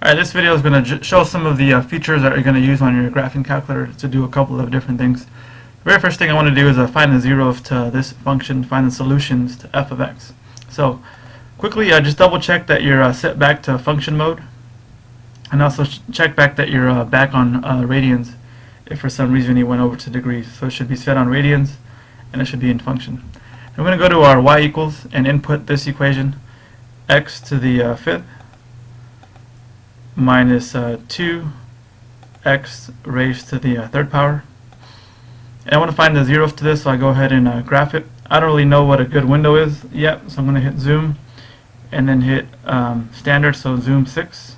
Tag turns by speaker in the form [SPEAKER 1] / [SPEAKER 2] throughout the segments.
[SPEAKER 1] Alright, this video is going to show some of the features that you're going to use on your graphing calculator to do a couple of different things. The very first thing I want to do is find the zeros to this function, find the solutions to f of x. So quickly just double check that you're set back to function mode, and also check back that you're back on radians if for some reason you went over to degrees. So it should be set on radians and it should be in function. And we're going to go to our y equals and input this equation, x to the fifth minus 2x raised to the third power. And I want to find the zeros to this, so I go ahead and graph it. I don't really know what a good window is yet, so I'm going to hit zoom and then hit standard, so zoom 6.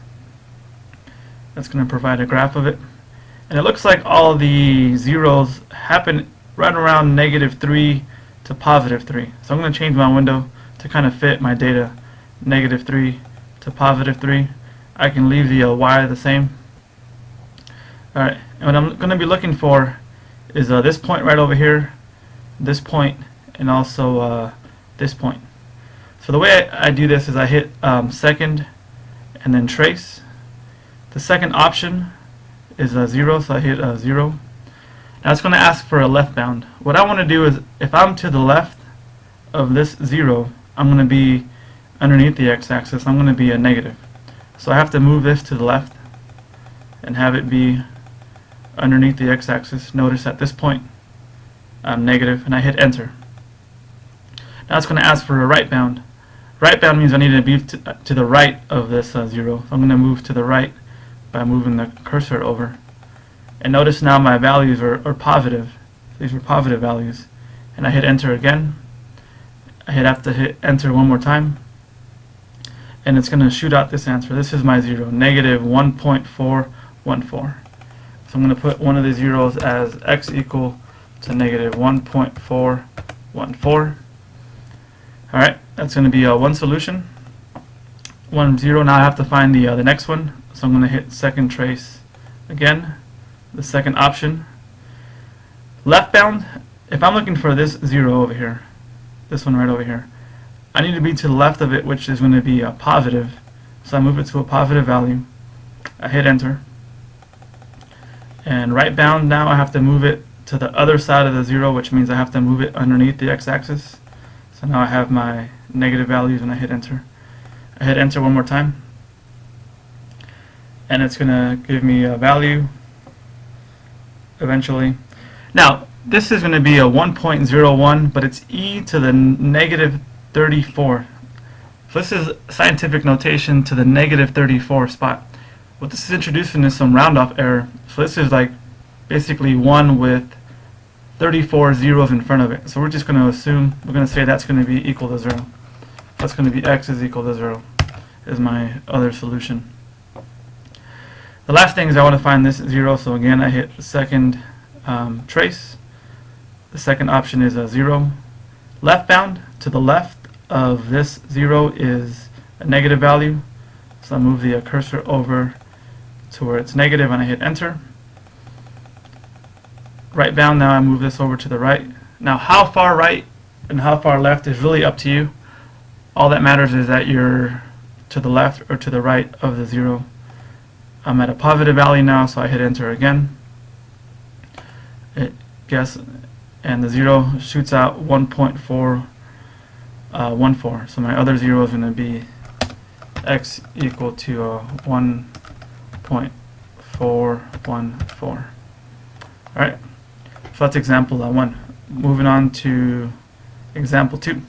[SPEAKER 1] That's going to provide a graph of it. And it looks like all the zeros happen right around -3 to +3. So I'm going to change my window to kind of fit my data, -3 to +3. I can leave the y the same. Alright, and what I'm going to be looking for is this point right over here, this point, and also this point. So the way I do this is I hit second and then trace. The second option is 0, so I hit 0. Now it's going to ask for a left bound. What I want to do is, if I'm to the left of this 0, I'm going to be underneath the x-axis. I'm going to be a negative. So I have to move this to the left and have it be underneath the x-axis. Notice at this point I'm negative, and I hit enter. Now it's going to ask for a right bound. Right bound means I need to be to the right of this 0. So I'm going to move to the right by moving the cursor over. And notice now my values are positive. These are positive values. And I hit enter again. I have to hit enter one more time, and it's going to shoot out this answer. This is my 0, -1.414. So I'm going to put one of the zeros as x equal to -1.414. Alright, that's going to be one solution. 1, 0. Now I have to find the next one. So I'm going to hit second trace again, the second option. Left bound, if I'm looking for this 0 over here, this one right over here, I need to be to the left of it, which is going to be a positive. So I move it to a positive value. I hit enter. And right bound, now I have to move it to the other side of the 0, which means I have to move it underneath the x-axis. So now I have my negative values and I hit enter. I hit enter one more time, and it's going to give me a value eventually. Now this is going to be a 1.01, but it's e to the -34. So this is scientific notation to the -34 spot. What this is introducing is some round off error. So this is like basically 1 with 34 zeros in front of it. So we're just going to assume, we're going to say that's going to be equal to 0. That's going to be x is equal to 0 is my other solution. The last thing is I want to find this 0, so again I hit second trace. The second option is a 0. Left bound, to the left of this 0 is a negative value. So I move the cursor over to where it's negative and I hit enter. Right bound, now I move this over to the right. Now how far right and how far left is really up to you. All that matters is that you're to the left or to the right of the 0. I'm at a positive value now, so I hit enter again. And the 0 shoots out 1.414. So my other 0 is going to be x equal to 1.414. Alright, so that's example 1. Moving on to example 2.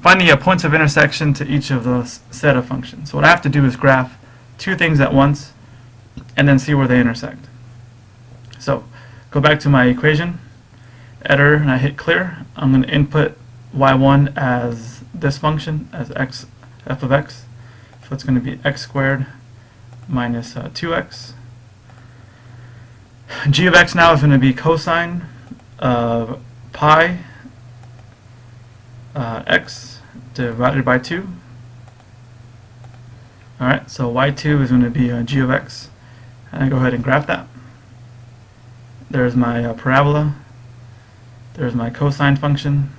[SPEAKER 1] Find the points of intersection to each of those set of functions. So what I have to do is graph two things at once and then see where they intersect. So go back to my equation editor and I hit clear. I'm going to input y1 as this function, as f of x. So it's going to be x squared minus 2x. G of x now is going to be cosine of pi x divided by 2. Alright, so y2 is going to be g of x. And I go ahead and graph that. There's my parabola. There's my cosine function.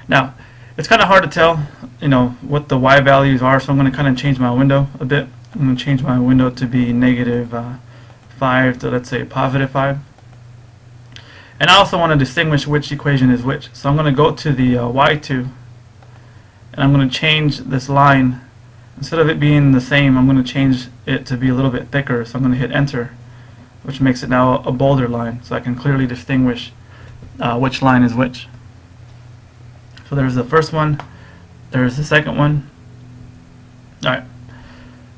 [SPEAKER 1] Now, It's kind of hard to tell, what the y values are, so I'm going to kind of change my window a bit. I'm going to change my window to be negative 5 to, let's say, positive 5. And I also want to distinguish which equation is which. So I'm going to go to the y2, and I'm going to change this line. Instead of it being the same, I'm going to change it to be a little bit thicker. So I'm going to hit enter, which makes it now a bolder line, so I can clearly distinguish which line is which. So there's the first one, there's the second one. Alright,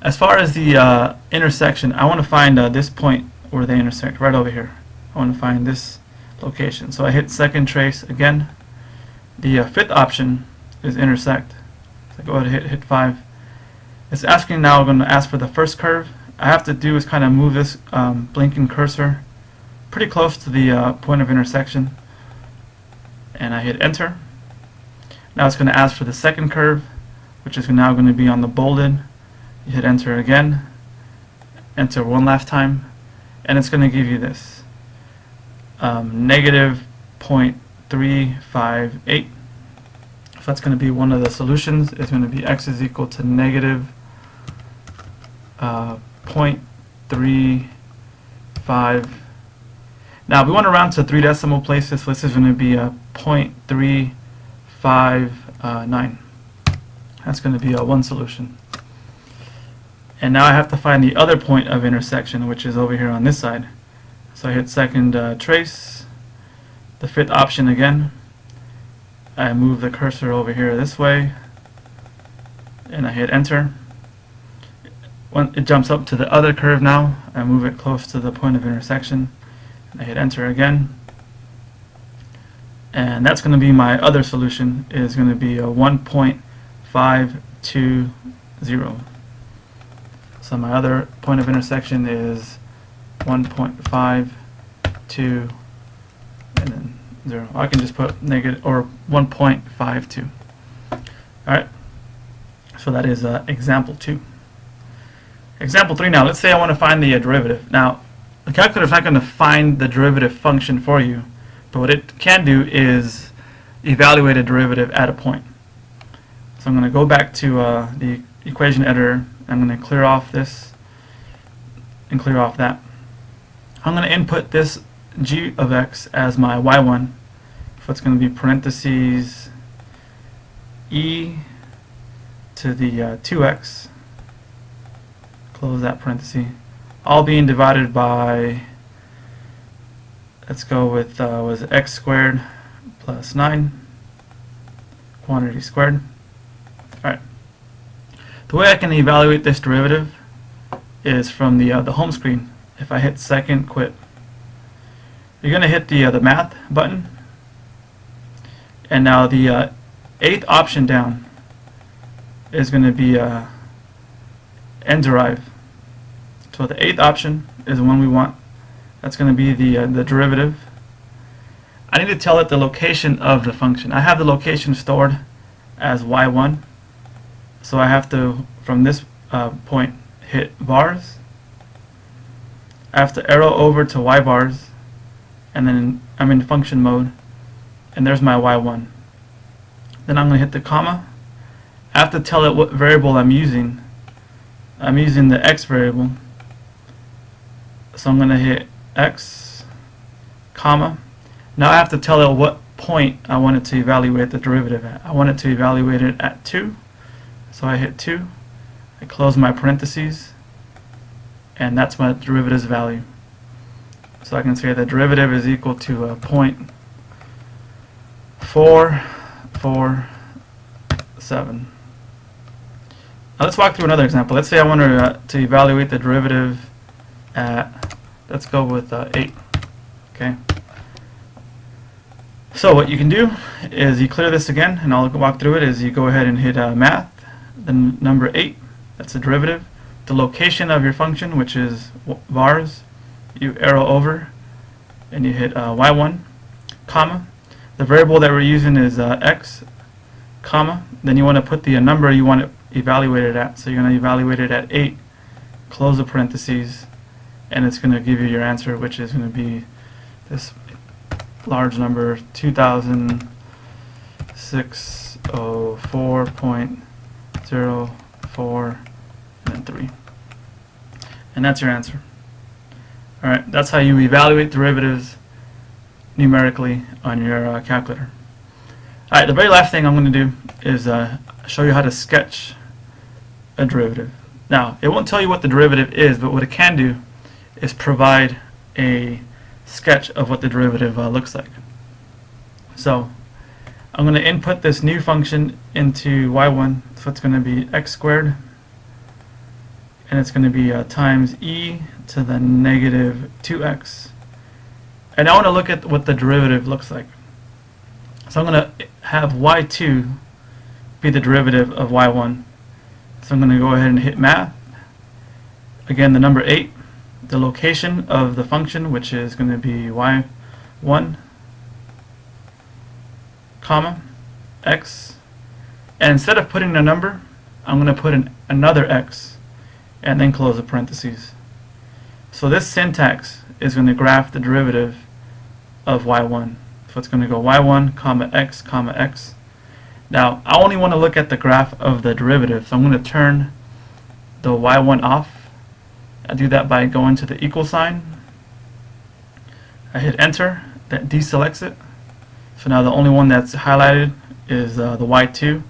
[SPEAKER 1] as far as the intersection, I want to find this point where they intersect, right over here. I want to find this location. So I hit second trace again. The fifth option is intersect. So I go ahead and hit 5. It's asking now, I'm going to ask for the first curve. I have to do is kind of move this blinking cursor pretty close to the point of intersection, and I hit enter. Now it's going to ask for the second curve, which is now going to be on the bolded. You hit enter again, enter one last time, and it's going to give you this negative 0.358. So that's going to be one of the solutions. It's going to be x is equal to negative 0.35. Now we want to round to 3 decimal places, so this is going to be a 0.359. That's going to be one solution. And now I have to find the other point of intersection, which is over here on this side. So I hit second trace, the fifth option again. I move the cursor over here this way, and I hit enter. When it jumps up to the other curve now, I move it close to the point of intersection, and I hit enter again. And that's going to be my other solution, is going to be a 1.520. So my other point of intersection is 1.52 and then 0. I can just put negative or 1.52. Alright, so that is example 2. Example 3 now, let's say I want to find the derivative. Now, the calculator is not going to find the derivative function for you, but what it can do is evaluate a derivative at a point. So I'm going to go back to the equation editor. I'm going to clear off this and clear off that. I'm going to input this g of x as my y1. So it's going to be parentheses e to the 2x, close that parenthesis, all being divided by, let's go with was x squared plus 9, quantity squared. Alright. The way I can evaluate this derivative is from the home screen. If I hit second quit, you're going to hit the math button, and now the 8th option down is going to be end derive. So the 8th option is the one we want. That's going to be the derivative. I need to tell it the location of the function. I have the location stored as y1, so I have to, from this point, hit vars. I have to arrow over to y vars, and then I'm in function mode, and there's my y1. Then I'm going to hit the comma. I have to tell it what variable I'm using. I'm using the x variable, so I'm going to hit x, comma. Now I have to tell it what point I want it to evaluate the derivative at. I want it to evaluate it at 2, so I hit 2. I close my parentheses, and that's my derivative's value. So I can say the derivative is equal to 0.447. Now let's walk through another example. Let's say I want to evaluate the derivative at, let's go with 8. Okay. So what you can do is you clear this again, and I'll walk through it, is you go ahead and hit math, then number 8, that's the derivative. The location of your function, which is vars, you arrow over, and you hit y1, comma. The variable that we're using is x, comma. Then you want to put the number you want it evaluated at. So you're going to evaluate it at 8, close the parentheses, and it's going to give you your answer, which is going to be this large number, 2,600. 4.04 and then 3. And that's your answer. Alright, that's how you evaluate derivatives numerically on your calculator. Alright, the very last thing I'm going to do is show you how to sketch a derivative. Now, it won't tell you what the derivative is, but what it can do is provide a sketch of what the derivative looks like. So, I'm going to input this new function into y1, so it's going to be x squared, and it's going to be times e to the negative 2x. And I want to look at what the derivative looks like. So I'm going to have y2 be the derivative of y1. So I'm going to go ahead and hit math. Again, the number 8, the location of the function, which is going to be y1, comma, x. And instead of putting a number, I'm going to put another x and then close the parentheses. So this syntax is going to graph the derivative of y1. So it's going to go y1 comma x comma x. Now I only want to look at the graph of the derivative, so I'm going to turn the y1 off. I do that by going to the equal sign. I hit enter, that deselects it. So now the only one that's highlighted is the y2,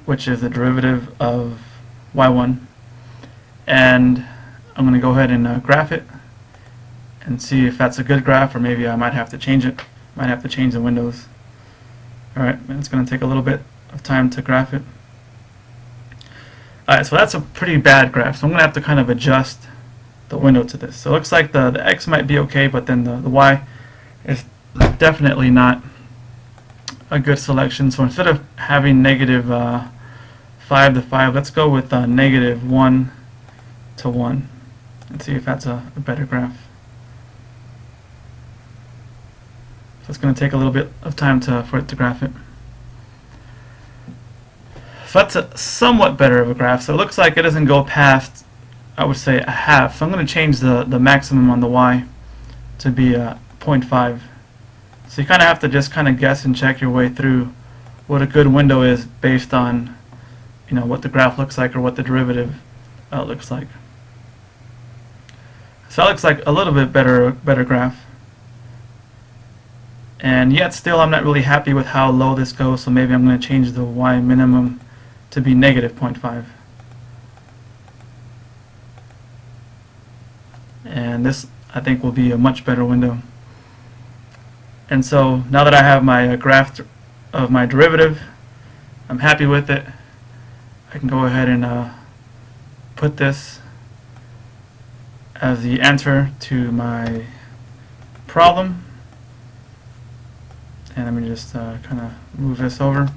[SPEAKER 1] which is the derivative of y1. And I'm going to go ahead and graph it and see if that's a good graph, or maybe I might have to change it. Might have to change the windows. Alright, it's going to take a little bit of time to graph it. Alright, so that's a pretty bad graph, so I'm going to have to kind of adjust the window to this. So it looks like the x might be okay, but then the y is definitely not a good selection. So instead of having negative 5 to 5, let's go with negative 1 to 1 and see if that's a better graph. So it's going to take a little bit of time for it to graph it. So that's a somewhat better of a graph. So it looks like it doesn't go past, I would say, a half. So I'm going to change the maximum on the y to be 0.5. So you kind of have to just kind of guess and check your way through what a good window is based on, you know, what the graph looks like or what the derivative looks like. So that looks like a little bit better graph. And yet still I'm not really happy with how low this goes, so maybe I'm going to change the y minimum to be negative 0.5. And this, I think, will be a much better window. And so now that I have my graph of my derivative, I'm happy with it. I can go ahead and put this as the answer to my problem. And let me just kind of move this over.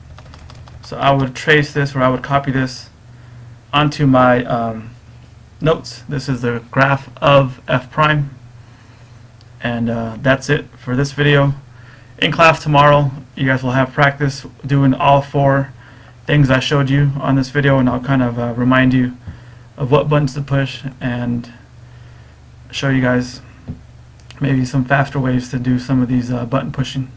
[SPEAKER 1] So I would trace this, or I would copy this onto my notes. This is the graph of f prime. And that's it for this video. In class tomorrow, you guys will have practice doing all 4 things I showed you on this video, and I'll kind of remind you of what buttons to push and show you guys maybe some faster ways to do some of these button pushing.